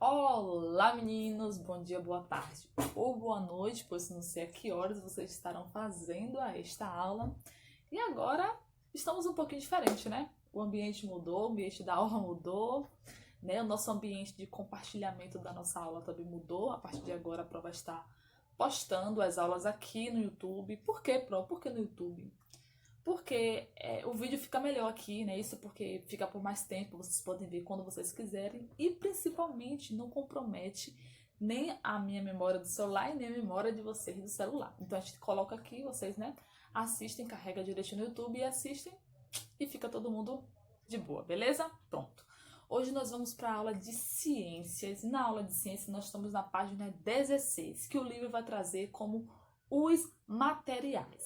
Olá meninos, bom dia, boa tarde ou boa noite, pois não sei a que horas vocês estarão fazendo esta aula. E agora estamos um pouquinho diferente, né? O ambiente mudou, o ambiente da aula mudou, né? O nosso ambiente de compartilhamento da nossa aula também mudou. A partir de agora a Pro vai estar postando as aulas aqui no YouTube. Por que, Pro? Por que no YouTube? Porque o vídeo fica melhor aqui, né? Isso porque fica por mais tempo, vocês podem ver quando vocês quiserem. E principalmente não compromete nem a minha memória do celular e nem a memória de vocês do celular. Então a gente coloca aqui, vocês, né? Assistem, carrega direitinho no YouTube e assistem e fica todo mundo de boa, beleza? Pronto. Hoje nós vamos para a aula de ciências. Na aula de ciências nós estamos na página 16, que o livro vai trazer como os materiais.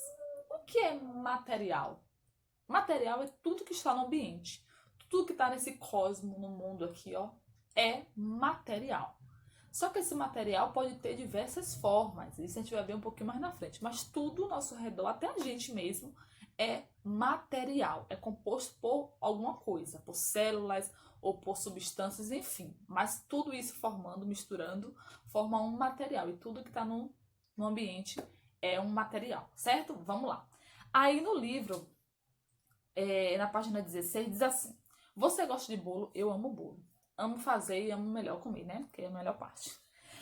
O que é material? Material é tudo que está no ambiente. Tudo que está nesse cosmo, no mundo aqui, ó, é material. Só que esse material pode ter diversas formas. Isso a gente vai ver um pouquinho mais na frente. Mas tudo ao nosso redor, até a gente mesmo, é material. É composto por alguma coisa, por células ou por substâncias, enfim. Mas tudo isso formando, misturando, forma um material. E tudo que está no ambiente é um material, certo? Vamos lá. Aí no livro, na página 16, diz assim: você gosta de bolo? Eu amo bolo. Amo fazer e amo melhor comer, né? Que é a melhor parte.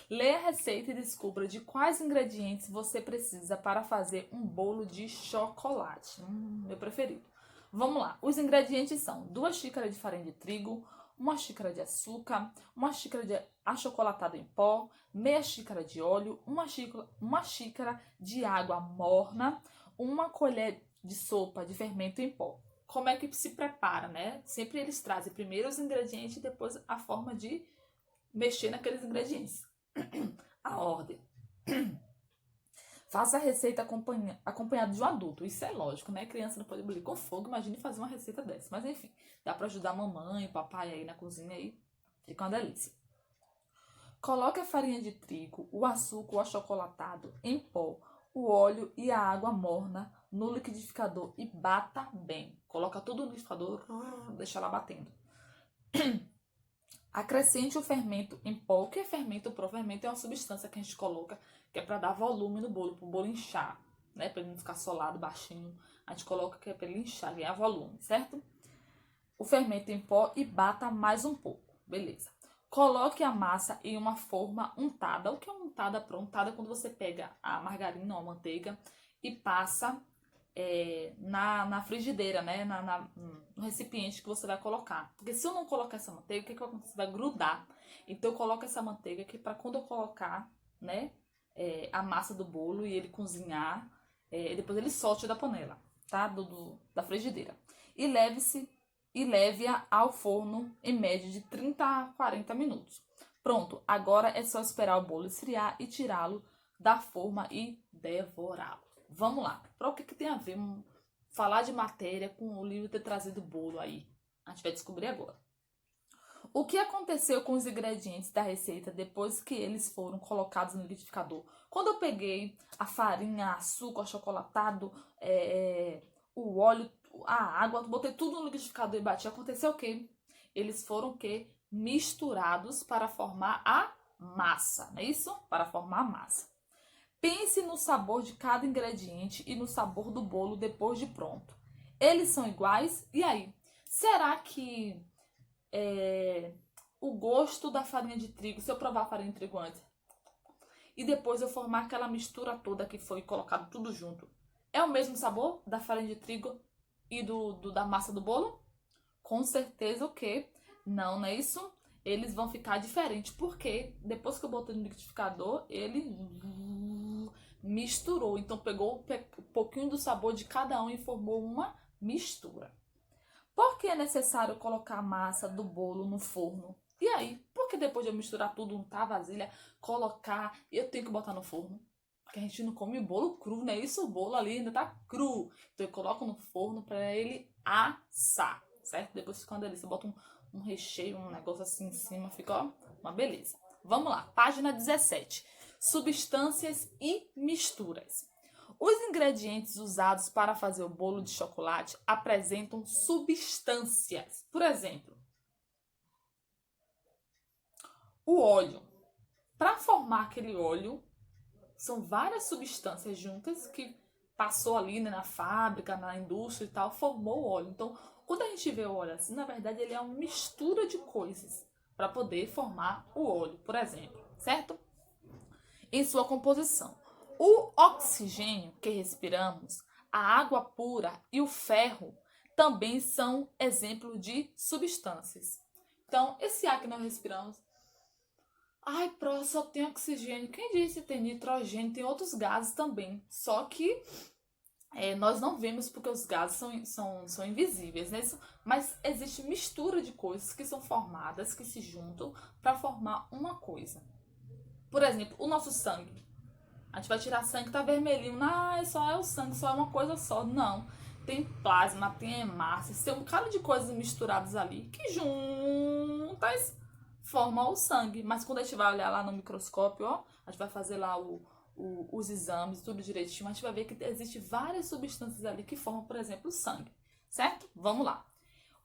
Leia a receita e descubra de quais ingredientes você precisa para fazer um bolo de chocolate. Meu preferido. Vamos lá. Os ingredientes são 2 xícaras de farinha de trigo, 1 xícara de açúcar, 1 xícara de achocolatado em pó, meia xícara de óleo, 1 xícara de água morna, 1 colher de sopa de fermento em pó. Como é que se prepara, né? Sempre eles trazem primeiro os ingredientes e depois a forma de mexer naqueles ingredientes. A ordem. Faça a receita acompanhado de um adulto. Isso é lógico, né? Criança não pode engolir com fogo. Imagine fazer uma receita dessa. Mas enfim, dá pra ajudar a mamãe, o papai aí na cozinha aí. Fica uma delícia. Coloque a farinha de trigo, o açúcar, o achocolatado em pó, o óleo e a água morna no liquidificador e bata bem. Coloca tudo no liquidificador, deixa lá batendo. Acrescente o fermento em pó. O que é fermento? O fermento é uma substância que a gente coloca que é para dar volume no bolo, para o bolo inchar, né? Para ele não ficar solado, baixinho. A gente coloca que é para ele inchar, ganhar volume, certo? O fermento em pó e bata mais um pouco, beleza. Coloque a massa em uma forma untada. O que é untada? Pronto, untada é quando você pega a margarina ou a manteiga e passa na frigideira, né? No recipiente que você vai colocar. Porque se eu não colocar essa manteiga, o que vai acontecer? Vai grudar. Então eu coloco essa manteiga aqui para quando eu colocar, né? A massa do bolo e ele cozinhar, depois ele solte da panela, tá? Da frigideira. E leve-a ao forno em média de 30 a 40 minutos. Pronto, agora é só esperar o bolo esfriar e tirá-lo da forma e devorá-lo. Vamos lá. Para o que tem a ver falar de matéria com o livro ter trazido bolo aí? A gente vai descobrir agora. O que aconteceu com os ingredientes da receita depois que eles foram colocados no liquidificador? Quando eu peguei a farinha, açúcar, achocolatado, o óleo, a água, botei tudo no liquidificador e bati, aconteceu o quê? Eles foram o quê? Misturados para formar a massa, não é isso? Para formar a massa. Pense no sabor de cada ingrediente e no sabor do bolo depois de pronto. Eles são iguais? E aí? Será que o gosto da farinha de trigo, se eu provar a farinha de trigo antes e depois eu formar aquela mistura toda que foi colocado tudo junto, é o mesmo sabor da farinha de trigo e da massa do bolo? Com certeza o que? Não é isso? Eles vão ficar diferentes, porque depois que eu botei no liquidificador, ele misturou. Então pegou um pouquinho do sabor de cada um e formou uma mistura. Por que é necessário colocar a massa do bolo no forno? E aí, por que depois de eu misturar tudo, untar a vasilha, colocar, eu tenho que botar no forno? Porque a gente não come bolo cru, né? Isso, o bolo ali ainda tá cru. Então eu coloco no forno para ele assar, certo? Depois fica uma delícia. Eu boto um recheio, um negócio assim em cima, fica ó, uma beleza. Vamos lá, página 17. Substâncias e misturas. Os ingredientes usados para fazer o bolo de chocolate apresentam substâncias. Por exemplo, O óleo. Para formar aquele óleo, são várias substâncias juntas que passou ali, né, na fábrica, na indústria e tal, formou o óleo. Então, quando a gente vê o óleo assim, na verdade ele é uma mistura de coisas para poder formar o óleo, por exemplo, certo? Em sua composição. O oxigênio que respiramos, a água pura e o ferro também são exemplos de substâncias. Então, esse ar que nós respiramos, ai, pró, só tem oxigênio. Quem disse que tem nitrogênio? Tem outros gases também. Só que nós não vemos porque os gases são invisíveis, né? Mas existe mistura de coisas que são formadas, que se juntam para formar uma coisa. Por exemplo, o nosso sangue. A gente vai tirar sangue, tá vermelhinho. Ah, só é o sangue, só é uma coisa só. Não. Tem plasma, tem hemácias, tem um cara de coisas misturadas ali que juntas formam o sangue. Mas quando a gente vai olhar lá no microscópio, ó, a gente vai fazer lá os exames, tudo direitinho, a gente vai ver que existem várias substâncias ali que formam, por exemplo, o sangue. Certo? Vamos lá.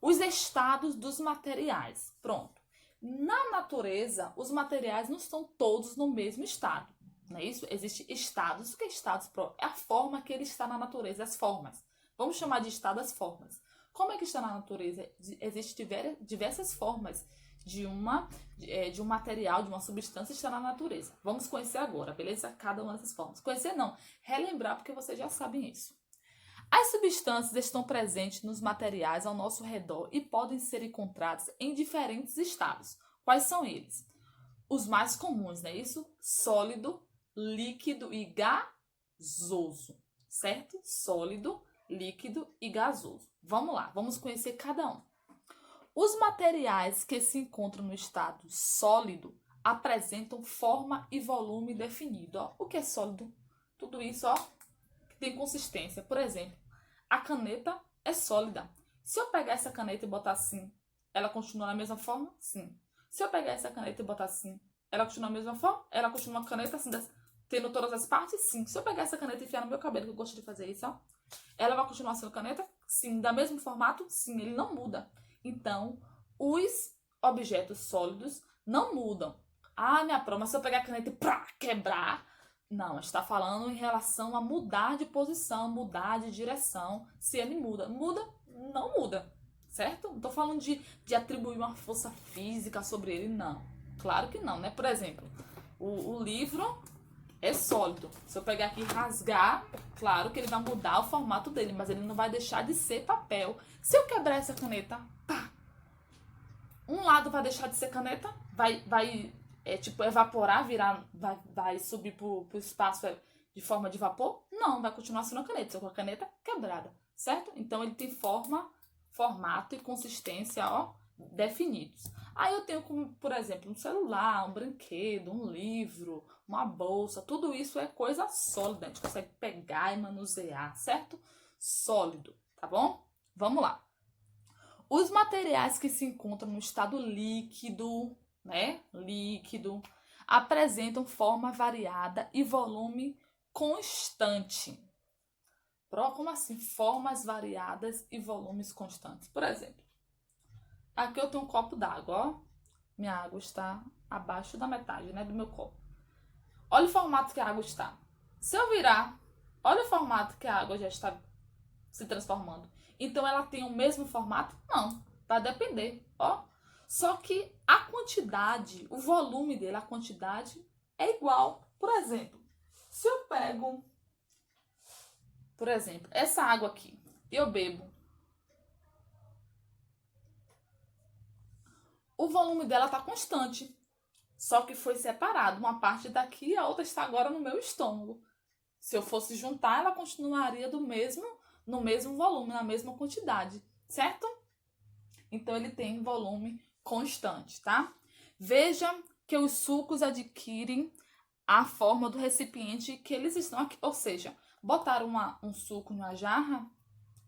Os estados dos materiais. Pronto. Na natureza, os materiais não estão todos no mesmo estado. Não é isso? Existem estados. O que é estados? É a forma que ele está na natureza, as formas. Vamos chamar de estado as formas. Como é que está na natureza? Existem diversas formas de um material, de uma substância estar na natureza. Vamos conhecer agora, beleza? Cada uma dessas formas. Conhecer não, relembrar, porque vocês já sabem isso. As substâncias estão presentes nos materiais ao nosso redor e podem ser encontradas em diferentes estados. Quais são eles? Os mais comuns, não é isso? Sólido, líquido e gasoso, certo? Sólido, líquido e gasoso. Vamos lá, vamos conhecer cada um. Os materiais que se encontram no estado sólido apresentam forma e volume definido. Ó, o que é sólido? Tudo isso, ó, que tem consistência. Por exemplo, a caneta é sólida. Se eu pegar essa caneta e botar assim, ela continua na mesma forma? Sim. Se eu pegar essa caneta e botar assim, ela continua na mesma forma? Ela continua uma caneta assim, tendo todas as partes? Sim. Se eu pegar essa caneta e enfiar no meu cabelo, que eu gosto de fazer isso, ó, ela vai continuar sendo caneta? Sim. Da mesmo formato? Sim. Ele não muda. Então, os objetos sólidos não mudam. Ah, minha prova, mas se eu pegar a caneta e quebrar... Não, a gente está falando em relação a mudar de posição, mudar de direção. Se ele muda. Muda? Não muda. Certo? Não estou falando de atribuir uma força física sobre ele, não. Claro que não, né? Por exemplo, o livro é sólido. Se eu pegar aqui e rasgar, claro que ele vai mudar o formato dele, mas ele não vai deixar de ser papel. Se eu quebrar essa caneta, pá, um lado vai deixar de ser caneta, vai evaporar, vai subir pro espaço de forma de vapor? Não, vai continuar sendo a caneta, só com a caneta quebrada, certo? Então ele tem formato e consistência, ó, definidos. Aí eu tenho como, por exemplo, um celular, um brinquedo, um livro, uma bolsa, tudo isso é coisa sólida, a gente consegue pegar e manusear, certo? Sólido, tá bom? Vamos lá. Os materiais que se encontram no estado líquido, né? Líquido, apresentam forma variada e volume constante. Como assim? Formas variadas e volumes constantes. Por exemplo, aqui eu tenho um copo d'água, ó. Minha água está abaixo da metade, né, do meu copo. Olha o formato que a água está. Se eu virar, olha o formato que a água já está se transformando. Então ela tem o mesmo formato? Não, vai depender, ó. Só que a quantidade, o volume dele, a quantidade é igual. Por exemplo, se eu pego, por exemplo, essa água aqui e eu bebo, o volume dela está constante. Só que foi separado. Uma parte daqui e a outra está agora no meu estômago. Se eu fosse juntar, ela continuaria no mesmo volume, na mesma quantidade, certo? Então ele tem volume constante, tá? Veja que os sucos adquirem a forma do recipiente que eles estão aqui. Ou seja, botar um suco numa jarra,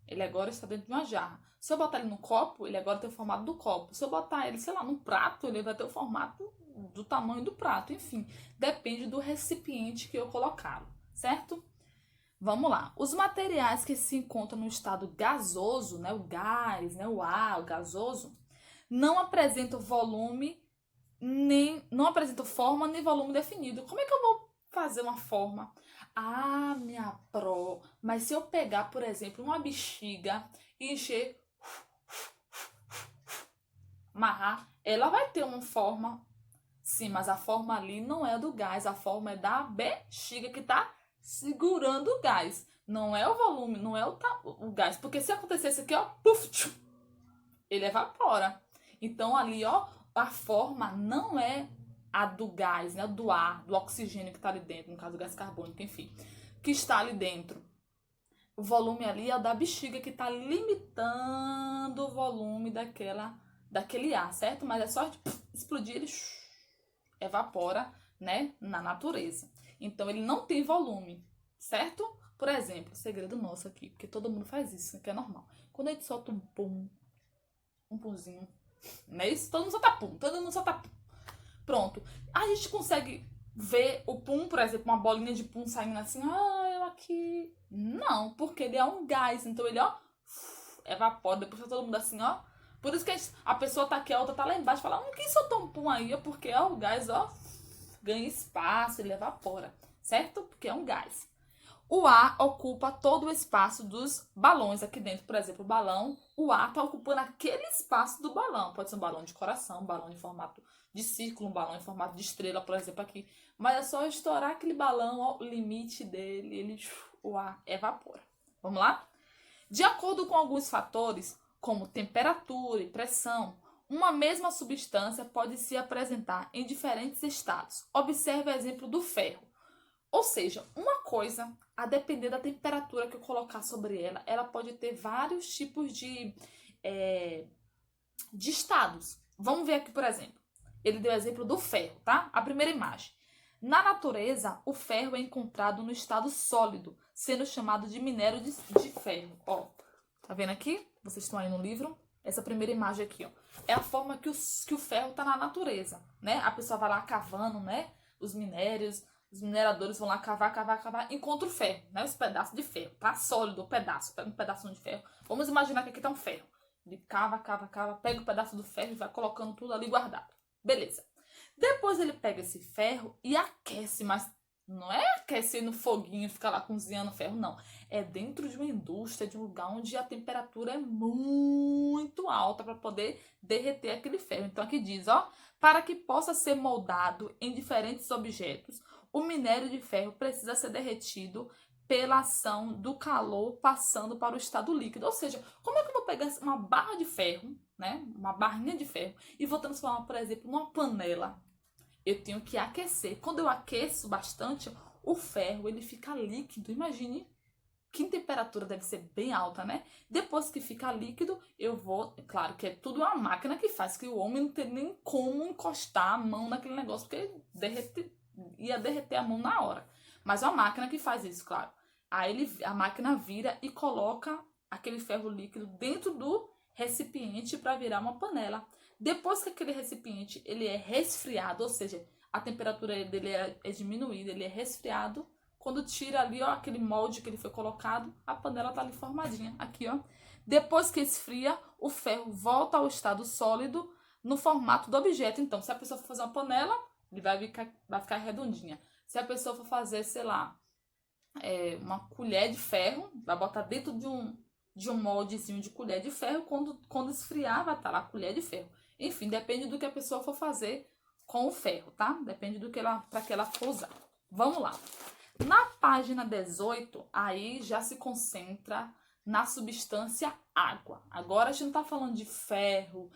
ele agora está dentro de uma jarra. Se eu botar ele no copo, ele agora tem o formato do copo. Se eu botar ele, sei lá, num prato, ele vai ter o formato do tamanho do prato. Enfim, depende do recipiente que eu colocá-lo, certo? Vamos lá. Os materiais que se encontram no estado gasoso, né, o gás, né, o ar, o gasoso, não apresentam volume não apresentam forma nem volume definido. Como é que eu vou fazer uma forma? Ah, minha pro, mas se eu pegar, por exemplo, uma bexiga e encher, amarrar, ela vai ter uma forma. Sim, mas a forma ali não é do gás, a forma é da bexiga que tá segurando o gás. Não é o volume, não é o gás. Porque se acontecesse aqui, ó, puf, tchum, ele evapora. Então ali, ó, a forma não é a do gás, né? Do ar, do oxigênio que tá ali dentro, no caso do gás carbônico, enfim, que está ali dentro. O volume ali é o da bexiga que tá limitando o volume daquele ar, certo? Mas é só de explodir, ele evapora, né, na natureza. Então ele não tem volume, certo? Por exemplo, segredo nosso aqui, porque todo mundo faz isso, que é normal. Quando a gente solta um pumzinho, não é isso? Todo mundo solta pum, todo mundo solta pum. Pronto. A gente consegue ver o pum, por exemplo, uma bolinha de pum saindo assim, eu aqui. Não, porque ele é um gás, então ele, ó, evapora, depois tá todo mundo assim, ó. Por isso que a pessoa tá aqui, a outra tá lá embaixo, fala, quem soltou um pum aí? É porque, ó, o gás, ó, ganha espaço, ele evapora, certo? Porque é um gás. O ar ocupa todo o espaço dos balões aqui dentro. Por exemplo, o balão, o ar está ocupando aquele espaço do balão. Pode ser um balão de coração, um balão em formato de círculo, um balão em formato de estrela, por exemplo, aqui. Mas é só estourar aquele balão, ó, o limite dele, o ar evapora. Vamos lá? De acordo com alguns fatores, como temperatura e pressão, uma mesma substância pode se apresentar em diferentes estados. Observe o exemplo do ferro. Ou seja, uma coisa, a depender da temperatura que eu colocar sobre ela, ela pode ter vários tipos de estados. Vamos ver aqui, por exemplo. Ele deu o exemplo do ferro, tá? A primeira imagem. Na natureza, o ferro é encontrado no estado sólido, sendo chamado de minério de ferro. Ó, tá vendo aqui? Vocês estão aí no livro? Essa primeira imagem aqui, ó. É a forma que o ferro tá na natureza, né? A pessoa vai lá cavando, né? Os minérios, os mineradores vão lá cavar, encontra o ferro, né? Os pedaços de ferro, tá? Sólido o pedaço. Pega um pedaço de ferro. Vamos imaginar que aqui tá um ferro. Ele cava, pega o pedaço do ferro e vai colocando tudo ali guardado. Beleza. Depois ele pega esse ferro e aquece, mas não é aquecer no foguinho e ficar lá cozinhando ferro, não. É dentro de uma indústria, de um lugar onde a temperatura é muito alta para poder derreter aquele ferro. Então aqui diz, ó, para que possa ser moldado em diferentes objetos, o minério de ferro precisa ser derretido pela ação do calor passando para o estado líquido. Ou seja, como é que eu vou pegar uma barra de ferro, né, uma barrinha de ferro, e vou transformar, por exemplo, numa panela? Eu tenho que aquecer. Quando eu aqueço bastante, o ferro ele fica líquido. Imagine que temperatura deve ser bem alta, né? Depois que fica líquido, eu vou... Claro que é tudo uma máquina que faz, que o homem não tem nem como encostar a mão naquele negócio, porque ia derreter a mão na hora. Mas é uma máquina que faz isso, claro. Aí a máquina vira e coloca aquele ferro líquido dentro do recipiente para virar uma panela. Depois que aquele recipiente ele é resfriado, ou seja, a temperatura dele é diminuída, ele é resfriado, quando tira ali, ó, aquele molde que ele foi colocado, a panela tá ali formadinha, aqui, ó. Depois que esfria, o ferro volta ao estado sólido no formato do objeto. Então, se a pessoa for fazer uma panela, ele vai ficar redondinha. Se a pessoa for fazer, sei lá, uma colher de ferro, vai botar dentro de um moldezinho de colher de ferro, quando esfriar, vai estar lá a colher de ferro. Enfim, depende do que a pessoa for fazer com o ferro, tá? Depende do que para que ela for usar. Vamos lá. Na página 18, aí já se concentra na substância água. Agora a gente não tá falando de ferro,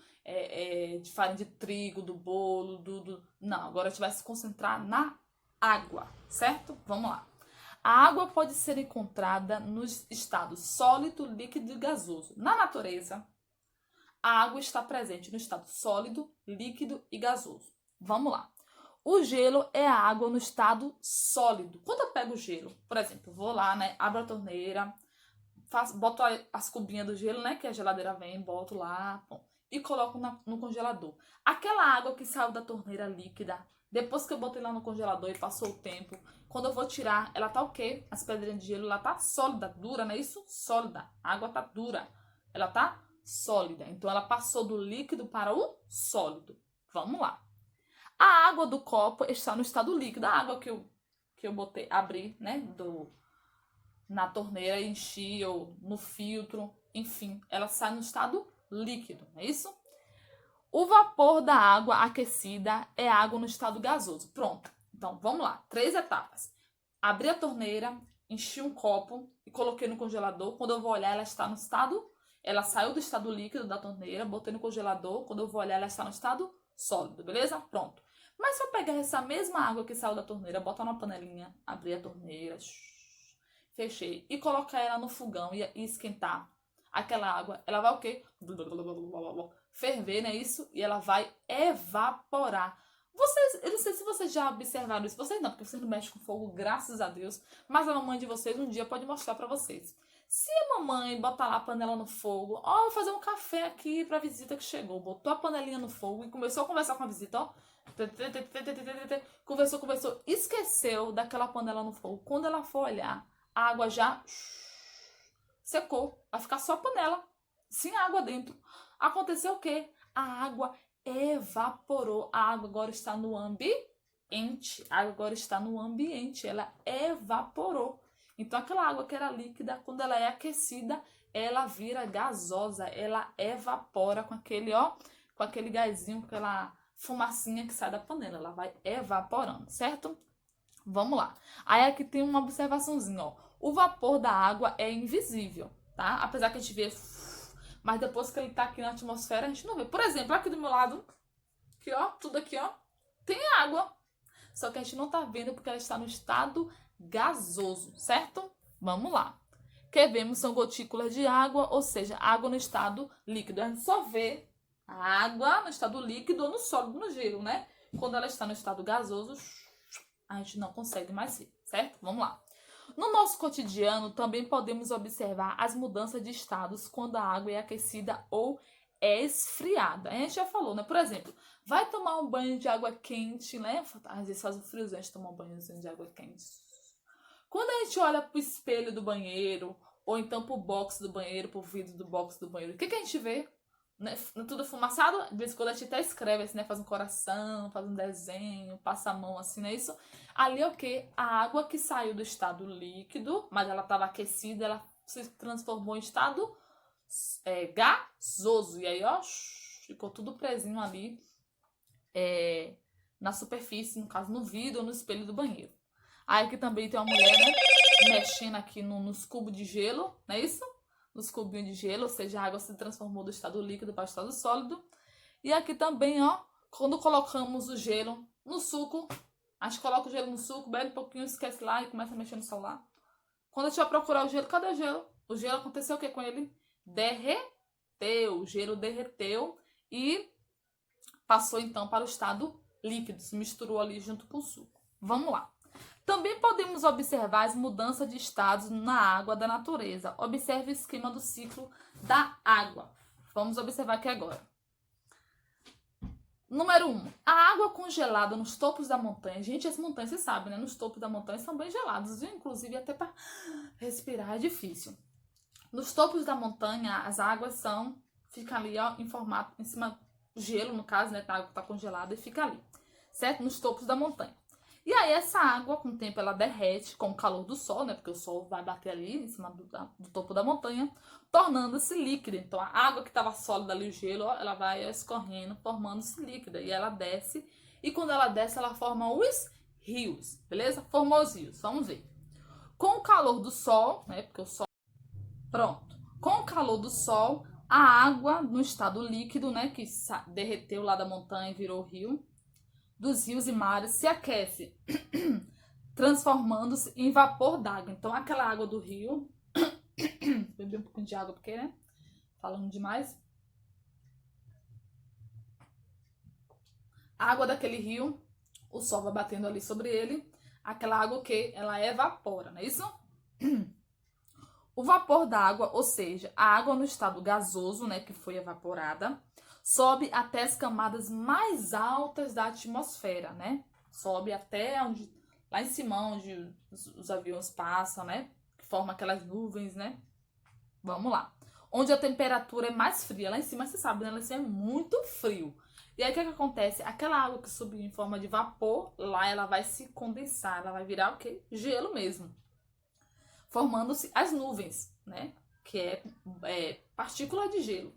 de farinha de trigo, do bolo, Não, agora a gente vai se concentrar na água, certo? Vamos lá. A água pode ser encontrada nos estados sólido, líquido e gasoso. Na natureza, a água está presente no estado sólido, líquido e gasoso. Vamos lá. O gelo é a água no estado sólido. Quando eu pego o gelo, por exemplo, vou lá, né, abro a torneira, boto as cubinhas do gelo, né, que a geladeira vem, boto lá, bom, e coloco no congelador. Aquela água que saiu da torneira líquida, depois que eu botei lá no congelador e passou o tempo, quando eu vou tirar, ela tá o quê? As pedrinhas de gelo, ela tá sólida, dura, não é isso? Sólida. A água tá dura. Ela tá sólida. Então, ela passou do líquido para o sólido. Vamos lá. A água do copo está no estado líquido. A água que eu botei, abri, né, na torneira, enchi ou no filtro, enfim, ela sai no estado líquido, não é isso? O vapor da água aquecida é água no estado gasoso. Pronto. Então, vamos lá. 3 etapas. Abri a torneira, enchi um copo e coloquei no congelador. Quando eu vou olhar, ela está no estado... Ela saiu do estado líquido da torneira, botei no congelador. Quando eu vou olhar, ela está no estado sólido, beleza? Pronto. Mas se eu pegar essa mesma água que saiu da torneira, botar numa panelinha, abrir a torneira, fechei, e colocar ela no fogão e esquentar aquela água, ela vai o quê? Ferver, não é isso? E ela vai evaporar. Vocês, eu não sei se vocês já observaram isso. Vocês não, porque vocês não mexem com fogo, graças a Deus. Mas a mamãe de vocês um dia pode mostrar pra vocês. Se a mamãe botar lá a panela no fogo, ó, vou fazer um café aqui pra visita que chegou. Botou a panelinha no fogo e começou a conversar com a visita, ó. Conversou. Esqueceu daquela panela no fogo. Quando ela for olhar, a água já secou. Vai ficar só a panela, sem água dentro. Aconteceu o quê? A água evaporou. A água agora está no ambiente. A água agora está no ambiente. Ela evaporou. Então, aquela água que era líquida, quando ela é aquecida, ela vira gasosa. Ela evapora com aquele, ó, com aquele gásinho, com aquela fumacinha que sai da panela. Ela vai evaporando, certo? Vamos lá. Aí aqui tem uma observaçãozinha, ó. O vapor da água é invisível, tá? Apesar que a gente vê, mas depois que ele tá aqui na atmosfera, a gente não vê. Por exemplo, aqui do meu lado, aqui, ó, tudo aqui, ó, tem água. Só que a gente não tá vendo porque ela está no estado gasoso, certo? Vamos lá. O que vemos são gotículas de água, ou seja, água no estado líquido. A gente só vê a água no estado líquido ou no sólido, no gelo, né? Quando ela está no estado gasoso, a gente não consegue mais ver, certo? Vamos lá. No nosso cotidiano, também podemos observar as mudanças de estados quando a água é aquecida ou é esfriada. A gente já falou, né? Por exemplo, vai tomar um banho de água quente, né? Às vezes faz um friozinho, a gente toma um banhozinho de água quente. Quando a gente olha pro espelho do banheiro, ou então pro box do banheiro, pro vidro do box do banheiro, o que a gente vê? Né? Tudo fumaçado, de vez em quando a gente até escreve assim, né? Faz um coração, faz um desenho, passa a mão assim, não é isso? Ali é o que? A água que saiu do estado líquido, mas ela estava aquecida, ela se transformou em estado gasoso. E aí, ó, ficou tudo presinho ali na superfície, no caso no vidro ou no espelho do banheiro. Aí aqui também tem uma mulher, né? Mexendo aqui nos cubos de gelo, não é isso? Nos cubinhos de gelo, ou seja, a água se transformou do estado líquido para o estado sólido. E aqui também, ó, quando colocamos o gelo no suco, a gente coloca o gelo no suco, bebe um pouquinho, esquece lá e começa a mexer no celular. Quando a gente vai procurar o gelo, cadê o gelo? O gelo aconteceu o que com ele? Derreteu, o gelo derreteu e passou então para o estado líquido, se misturou ali junto com o suco. Vamos lá. Também podemos observar as mudanças de estados na água da natureza. Observe o esquema do ciclo da água. Vamos observar aqui agora. Número 1. A água congelada nos topos da montanha. Gente, as montanhas, vocês sabem, né? Nos topos da montanha são bem gelados, viu? Inclusive até para respirar é difícil. Nos topos da montanha, as águas ficam ali, ó, em formato, em cima do gelo, no caso, né? A água está congelada e fica ali, certo? Nos topos da montanha. E aí essa água, com o tempo, ela derrete com o calor do sol, né? Porque o sol vai bater ali em cima do topo da montanha, tornando-se líquida. Então a água que estava sólida ali, o gelo, ó, ela vai escorrendo, formando-se líquida. E ela desce. E quando ela desce, ela forma os rios, beleza? Formou os rios. Vamos ver. Com o calor do sol, né? Porque o sol... Pronto. Com o calor do sol, a água no estado líquido, né? Que derreteu lá da montanha e virou rio, dos rios e mares se aquece, transformando-se em vapor d'água. Então, aquela água do rio... Beber um pouquinho de água, porque, né? Falando demais. A água daquele rio, o sol vai batendo ali sobre ele. Aquela água que ela evapora, não é isso? O vapor da água, ou seja, a água no estado gasoso, né, que foi evaporada, sobe até as camadas mais altas da atmosfera, né? Sobe até onde, lá em cima, onde os aviões passam, né? Que forma aquelas nuvens, né? Vamos lá. onde a temperatura é mais fria. Lá em cima, você sabe, né? Lá em cima é muito frio. E aí, o que acontece? Aquela água que subiu em forma de vapor, lá ela vai se condensar, ela vai virar o quê? Gelo mesmo. Formando-se as nuvens, né? Que é partícula de gelo.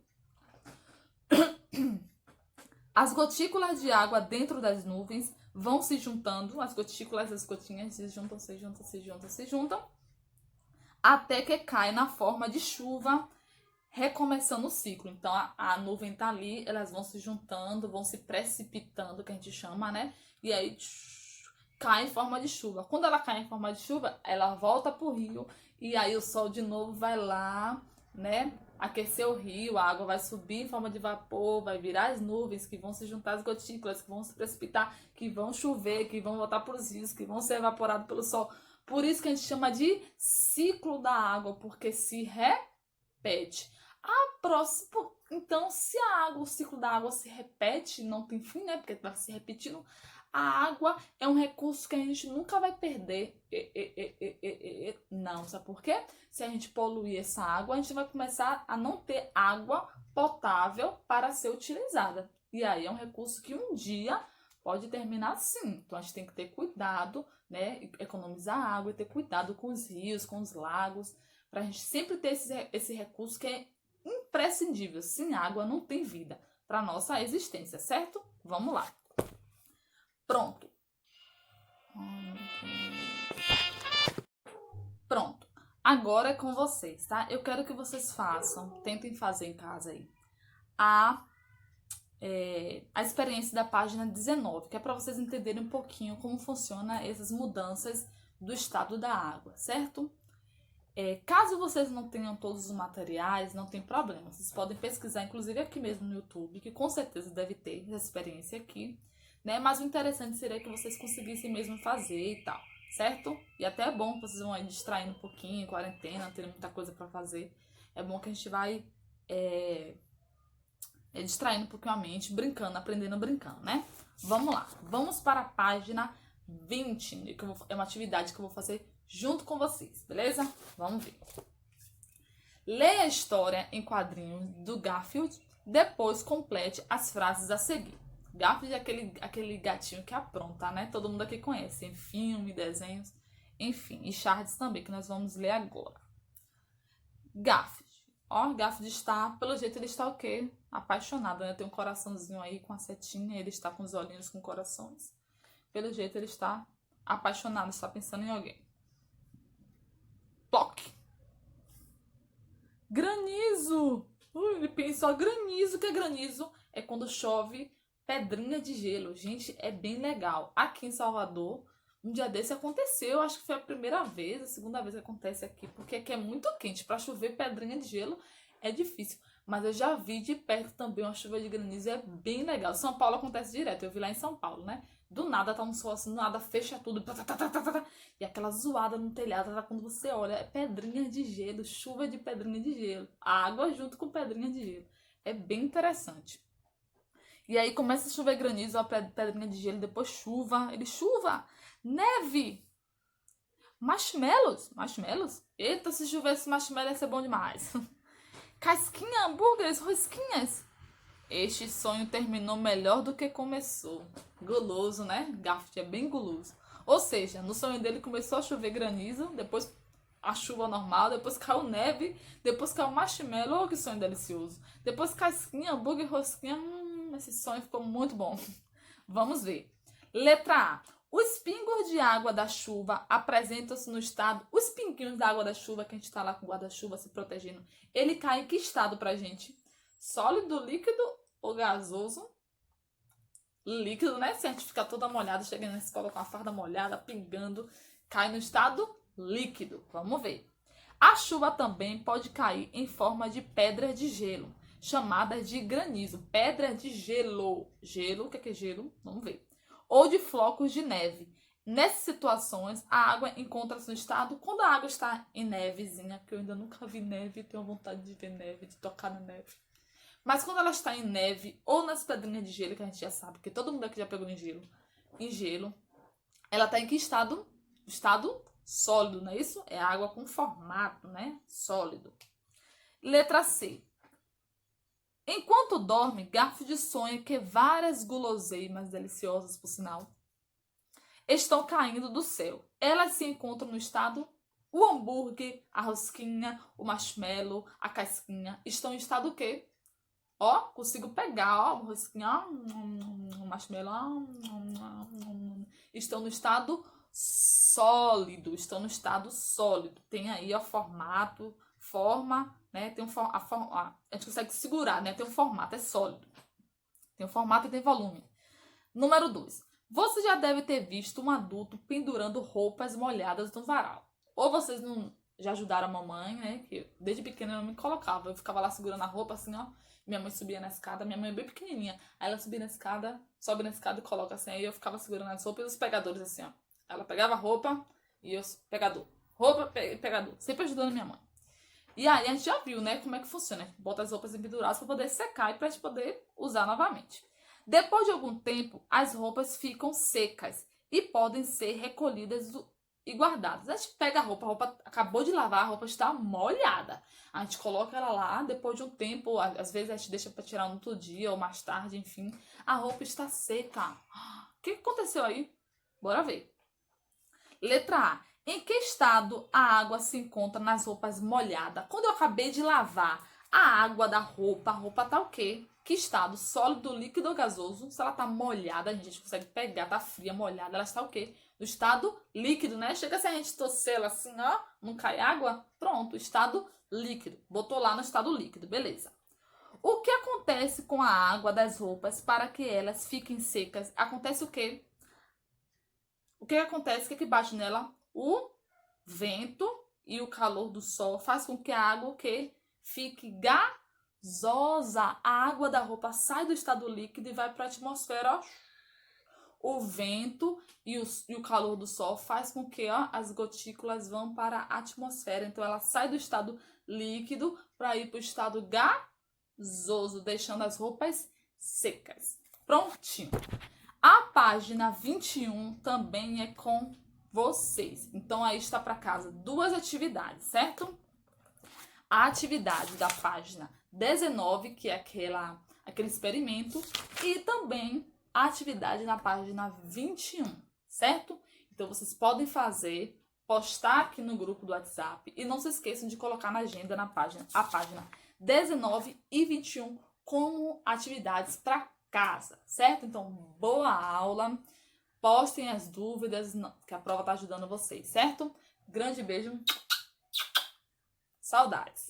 As gotículas de água dentro das nuvens vão se juntando, as gotículas, as gotinhas se juntam, se juntam, se juntam, se juntam, até que cai na forma de chuva, recomeçando o ciclo. Então a nuvem tá ali, elas vão se juntando, vão se precipitando, que a gente chama, né? E aí cai em forma de chuva. Quando ela cai em forma de chuva, ela volta pro rio e aí o sol de novo vai lá, né? Aquecer o rio, a água vai subir em forma de vapor, vai virar as nuvens que vão se juntar às gotículas, que vão se precipitar, que vão chover, que vão voltar para os rios, que vão ser evaporados pelo sol. Por isso que a gente chama de ciclo da água, porque se repete. Então, se a água, o ciclo da água se repete, não tem fim, né? Porque vai se repetindo. A água é um recurso que a gente nunca vai perder. Não, sabe por quê? Se a gente poluir essa água, a gente vai começar a não ter água potável para ser utilizada. E aí é um recurso que um dia pode terminar assim. Então a gente tem que ter cuidado, né? Economizar água e ter cuidado com os rios, com os lagos, para a gente sempre ter esse recurso que é imprescindível. Sem água não tem vida para nossa existência, certo? Vamos lá. Pronto. Pronto. Agora é com vocês, tá? Eu quero que vocês façam, tentem fazer em casa aí, a experiência da página 19, que é para vocês entenderem um pouquinho como funciona essas mudanças do estado da água, certo? Caso vocês não tenham todos os materiais, não tem problema. Vocês podem pesquisar, inclusive aqui mesmo no YouTube, que com certeza deve ter essa experiência aqui, né? Mas o interessante seria que vocês conseguissem mesmo fazer e tal, certo? E até é bom que vocês vão aí distraindo um pouquinho, quarentena, não tendo muita coisa para fazer. É bom que a gente vai distraindo um pouquinho a mente, brincando, aprendendo brincando, né? Vamos lá. Vamos para a página 20, que é uma atividade que eu vou fazer junto com vocês, beleza? Vamos ver. Leia a história em quadrinhos do Garfield, depois complete as frases a seguir. Garfield é aquele gatinho que apronta, né? Todo mundo aqui conhece, em filme, desenhos, enfim. E Charles também, que nós vamos ler agora. Garfield. Ó, Garfield está, pelo jeito ele está o quê? Apaixonado, né? Tem um coraçãozinho aí com a setinha, ele está com os olhinhos com corações. Pelo jeito ele está apaixonado, está pensando em alguém. Ploc! Granizo! Ele pensou, granizo, o que é granizo? É quando chove pedrinha de gelo. Gente, é bem legal. Aqui em Salvador, um dia desse aconteceu, acho que foi a primeira vez, a segunda vez que acontece aqui, porque aqui é muito quente. Para chover pedrinha de gelo é difícil. Mas eu já vi de perto também uma chuva de granizo, é bem legal. São Paulo acontece direto, eu vi lá em São Paulo, né? Do nada tá um sol assim, do nada fecha tudo. E aquela zoada no telhado, quando você olha, é pedrinha de gelo, chuva de pedrinha de gelo. Água junto com pedrinha de gelo. É bem interessante. E aí começa a chover granizo, a pedrinha de gelo, depois chuva. Chuva! Neve! Marshmallows? Eita, se chovesse marshmallow ia ser bom demais. Casquinha, hambúrgueres, rosquinhas. Este sonho terminou melhor do que começou. Guloso, né? Garfield é bem guloso. Ou seja, no sonho dele começou a chover granizo, depois a chuva normal, depois caiu neve, depois caiu marshmallow. Oh, que sonho delicioso. Depois casquinha, hambúrguer, rosquinha. Esse sonho ficou muito bom. Vamos ver. Letra A. Os pingos de água da chuva apresentam-se no estado... Os pinguinhos da água da chuva, que a gente tá lá com o guarda-chuva se protegendo, ele cai em que estado pra gente? Sólido, líquido ou gasoso? Líquido, né? Se a gente ficar toda molhada, chegando na escola com a farda molhada, pingando, cai no estado líquido. Vamos ver. A chuva também pode cair em forma de pedras de gelo, chamadas de granizo. Pedras de gelo. Gelo, o que é gelo? Vamos ver. Ou de flocos de neve. Nessas situações, a água encontra-se no estado... Quando a água está em nevezinha, que eu ainda nunca vi neve, tenho vontade de ver neve, de tocar na neve. Mas quando ela está em neve ou nas pedrinhas de gelo, que a gente já sabe, que todo mundo aqui já pegou em gelo, ela está em que estado? Estado sólido, não é isso? É água com formato, né? Sólido. Letra C. Enquanto dorme, Garfield sonha que várias guloseimas deliciosas, por sinal, estão caindo do céu. Elas se encontram no estado... O hambúrguer, a rosquinha, o marshmallow, a casquinha estão em estado o quê? Ó, consigo pegar, ó, uma rosquinha, ó, um marshmallow, ó, estão no estado sólido, estão no estado sólido. Tem aí, ó, formato, forma, né? Tem a gente consegue segurar, né? Tem um formato, é sólido. Tem um formato e tem volume. Número 2. Você já deve ter visto um adulto pendurando roupas molhadas no varal. Ou vocês não já ajudaram a mamãe, né? Que desde pequena eu me colocava. Eu ficava lá segurando a roupa assim, ó. Minha mãe subia na escada. Minha mãe é bem pequenininha. Aí ela subia na escada, sobe na escada e coloca assim. Aí eu ficava segurando as roupas e os pegadores assim, ó. Ela pegava a roupa e eu, pegador. Roupa, pegador. Sempre ajudando minha mãe. E aí a gente já viu, né? Como é que funciona. Bota as roupas penduradas para poder secar e pra gente poder usar novamente. Depois de algum tempo, as roupas ficam secas e podem ser recolhidas e guardadas. A gente pega a roupa acabou de lavar, a roupa está molhada. A gente coloca ela lá, depois de um tempo, às vezes a gente deixa para tirar no outro dia ou mais tarde, enfim. A roupa está seca. O que aconteceu aí? Bora ver. Letra A. Em que estado a água se encontra nas roupas molhadas? Quando eu acabei de lavar a água da roupa, a roupa tá o quê? Que estado? Sólido, líquido ou gasoso? Se ela tá molhada, a gente consegue pegar, tá fria, molhada, ela está o quê? No estado líquido, né? Chega se a gente torcer ela assim, ó, não cai água, pronto, estado líquido. Botou lá no estado líquido, beleza. O que acontece com a água das roupas para que elas fiquem secas? Acontece o quê? O que acontece? O que bate nela? O vento e o calor do sol faz com que a água que fique gasosa. A água da roupa sai do estado líquido e vai para a atmosfera, ó. O vento e o calor do sol faz com que, ó, as gotículas vão para a atmosfera. Então, ela sai do estado líquido para ir para o estado gasoso, deixando as roupas secas. Prontinho. A página 21 também é com vocês. Então, aí está para casa 2 atividades, certo? A atividade da página 19, que é aquele experimento, e também a atividade na página 21, certo? Então, vocês podem fazer, postar aqui no grupo do WhatsApp e não se esqueçam de colocar na agenda a página 19 e 21 como atividades para casa, certo? Então, boa aula, postem as dúvidas, que a prova tá ajudando vocês, certo? Grande beijo, saudades!